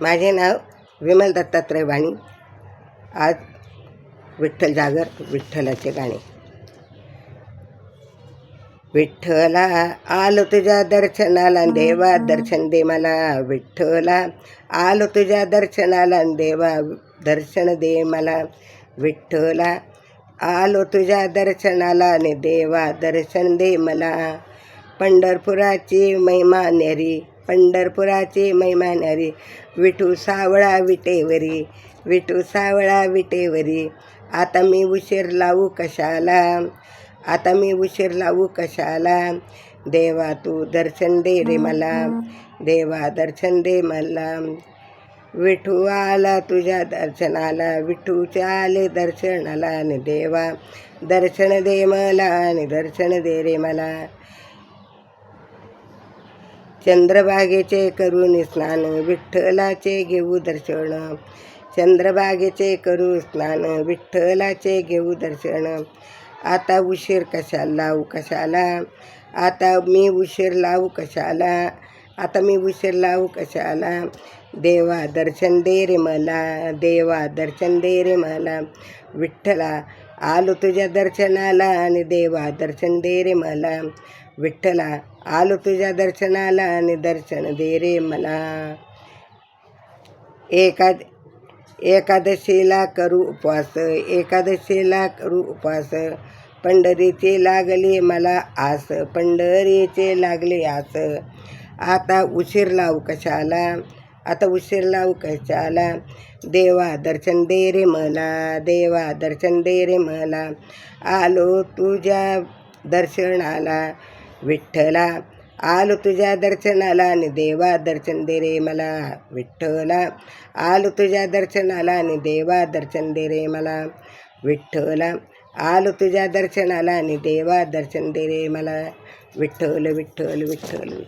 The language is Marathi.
माझे नाव विमल दत्तात्रय वाणी. आज विठ्ठल जागर विठ्ठलाचे गाणे. विठ्ठला आलो तुझ्या दर्शनाला देवा, दर्शन दे मला. विठ्ठला आलो तुझ्या दर्शनाला देवा, दर्शन दे मला. विठ्ठला आलो तुझ्या दर्शनाला ने देवा, दर्शन दे मला. पंढरपुराची महिमा न्यारी, पंढरपुराची महिमा न्यारी. विठू सावळा विटेवरी, विठू सावळा विटेवरी. आता मी उशीर लावू कशाला, आता मी उशीर लावू कशाला. देवा तू दर्शन दे रे मला, देवा दर्शन दे मला. विठू आला तुझ्या दर्शनाला, विठूचे आले दर्शनाला आणि देवा दर्शन दे मला आणि दर्शन दे रे मला. चंद्रभागेचे करून स्नान, विठ्ठलाचे घेऊ दर्शन. चंद्रभागेचे करू स्नान, विठ्ठलाचे घेऊ दर्शन. आता उशीर कशाला लावू कशाला, आता मी उशीर लावू कशाला, आता मी उशीर लावू कशाला. देवा दर्शन दे रे मला, देवा दर्शन दे रे मला. विठ्ठला आलो तुझ्या दर्शनाला आणि देवा दर्शन दे रे मला. विठ्ठला आलो तुझ्या दर्शनाला आणि दर्शन दे रे मला. एकादशीला करू उपवास, एकादशीला करू उपवास. पंढरीचे लागले मला आस, पंढरीचे लागले आस. आता उशीर लावू कशाला, आता उशीर लावू कशाला. देवा दर्शन दे रे मला, देवा दर्शन दे रे मला. आलो तुझ्या दर्शनाला विठ्ठला, आलो तुझ्या दर्शनाला आणि देवा दर्शन दे रे मला. विठ्ठला आलो तुझ्या दर्शनाला आणि देवा दर्शन दे रे मला. विठ्ठला आलो तुझ्या दर्शनाला आणि देवा दर्शन दे रे मला. विठ्ठल विठ्ठल विठ्ठल.